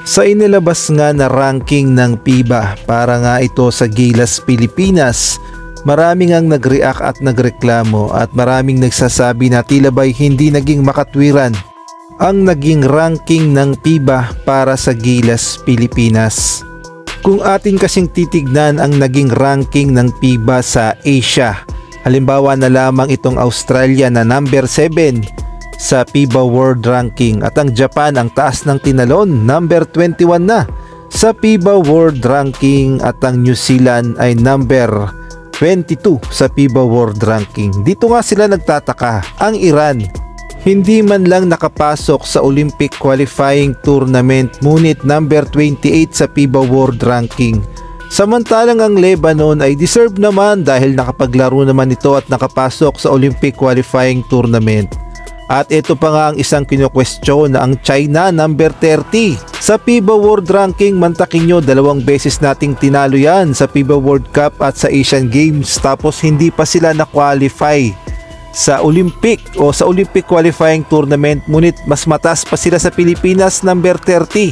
Sa inilabas nga na ranking ng FIBA para nga ito sa Gilas Pilipinas, maraming ang nag-react at nagreklamo at maraming nagsasabi na tila ba'y hindi naging makatwiran ang naging ranking ng FIBA para sa Gilas Pilipinas. Kung atin kasing titignan ang naging ranking ng FIBA sa Asia, halimbawa na lamang itong Australia na number 7 sa FIBA World Ranking at ang Japan ang taas ng tinalon, number 21 na sa FIBA World Ranking at ang New Zealand ay number 22 sa FIBA World Ranking. Dito nga sila nagtataka, ang Iran hindi man lang nakapasok sa Olympic Qualifying Tournament ngunit number 28 sa FIBA World Ranking. Samantalang ang Lebanon ay deserve naman dahil nakapaglaro naman ito at nakapasok sa Olympic Qualifying Tournament. At ito pa nga ang isang kino-question na ang China number 30 sa FIBA World Ranking. Mantakin nyo, 2 beses nating tinalo yan sa FIBA World Cup at sa Asian Games tapos hindi pa sila na-qualify sa Olympic o sa Olympic Qualifying Tournament ngunit mas mataas pa sila sa Pilipinas number 30.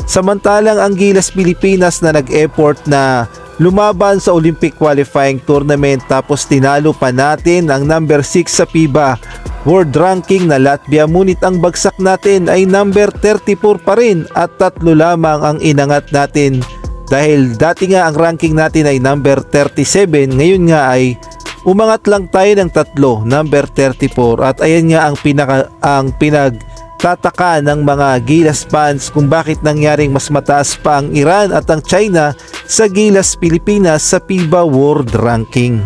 Samantalang ang Gilas Pilipinas na nag-effort na lumaban sa Olympic Qualifying Tournament tapos tinalo pa natin ang number 6 sa FIBA World Ranking na Latvia ngunit ang bagsak natin ay number 34 pa rin at 3 lamang ang inangat natin dahil dati nga ang ranking natin ay number 37, ngayon nga ay umangat lang tayo ng 3, number 34 at ayan nga ang pinagtataka ng mga Gilas fans kung bakit nangyaring mas mataas pa ang Iran at ang China sa Gilas Pilipinas sa FIBA World Ranking.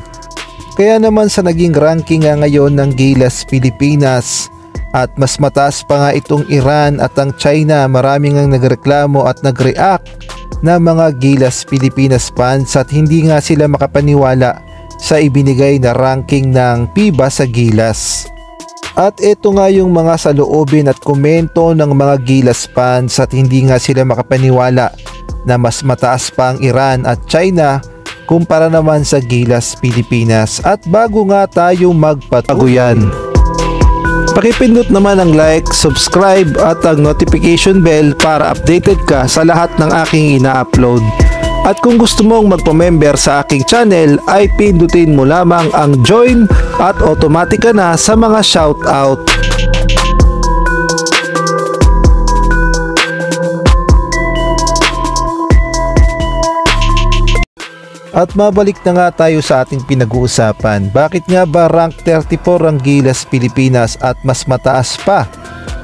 Kaya naman sa naging ranking nga ngayon ng Gilas Pilipinas at mas mataas pa nga itong Iran at ang China, maraming ang nagreklamo at nag-react na mga Gilas Pilipinas fans at hindi nga sila makapaniwala sa ibinigay na ranking ng FIBA sa Gilas. At ito nga yung mga saloobin at komento ng mga Gilas fans at hindi nga sila makapaniwala na mas mataas pa ang Iran at China kumpara naman sa Gilas Pilipinas. At bago nga tayo magpatuloy, pakipindot naman ang like, subscribe at ang notification bell para updated ka sa lahat ng aking ina-upload. At kung gusto mong magpa-member sa aking channel ay pindutin mo lamang ang join at automatic ka na sa mga shoutout. At mabalik na nga tayo sa ating pinag-uusapan. Bakit nga ba rank 34 ang Gilas Pilipinas at mas mataas pa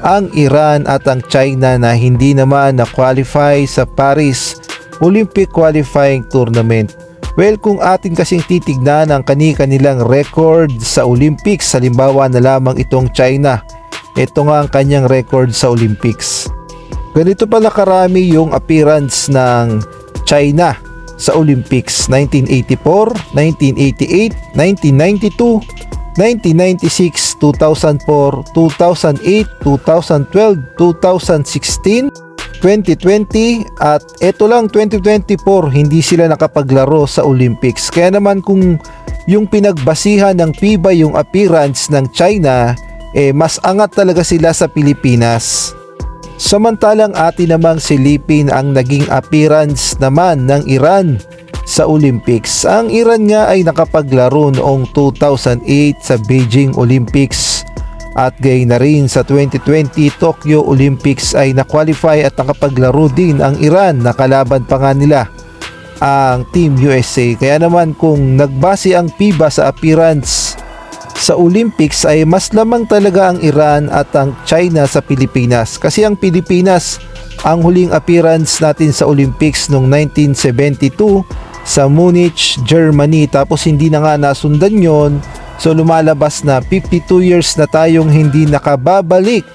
ang Iran at ang China na hindi naman na-qualify sa Paris Olympic Qualifying Tournament? Well, kung atin kasing titignan ang kani-kanilang record sa Olympics, halimbawa na lamang itong China, ito nga ang kanyang record sa Olympics. Ganito pala karami yung appearance ng China sa Olympics: 1984, 1988, 1992, 1996, 2004, 2008, 2012, 2016, 2020 at eto lang 2024 hindi sila nakapaglaro sa Olympics. Kaya naman kung yung pinagbasihan ng FIBA yung appearance ng China, mas angat talaga sila sa Pilipinas. Samantalang atin namang silipin ang naging appearance naman ng Iran sa Olympics. Ang Iran nga ay nakapaglaro noong 2008 sa Beijing Olympics at gayon na rin sa 2020 Tokyo Olympics ay na-qualify at nakapaglaro din ang Iran. Nakalaban pa nga nila ang Team USA. Kaya naman kung nagbase ang FIBA sa appearance sa Olympics ay mas lamang talaga ang Iran at ang China sa Pilipinas. Kasi ang Pilipinas, ang huling appearance natin sa Olympics noong 1972 sa Munich, Germany. Tapos hindi na nga nasundan yon. So lumalabas na 52 years na tayong hindi nakababalik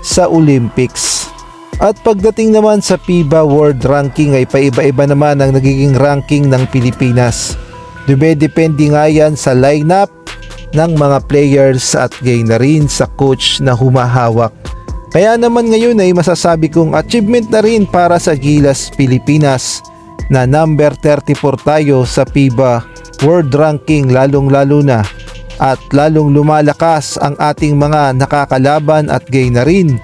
sa Olympics. At pagdating naman sa FIBA World Ranking ay paiba-iba naman ang nagiging ranking ng Pilipinas. Depende nga yan sa lineup ng mga players at gayon na rin sa coach na humahawak. Kaya naman ngayon ay masasabi kong achievement na rin para sa Gilas Pilipinas na number 34 tayo sa FIBA World Ranking, lalong-lalo na at lalong lumalakas ang ating mga nakakalaban at gayon na rin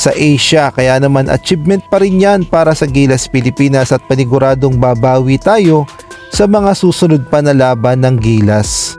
sa Asia. Kaya naman achievement pa rin yan para sa Gilas Pilipinas at paniguradong babawi tayo sa mga susunod pa na laban ng Gilas.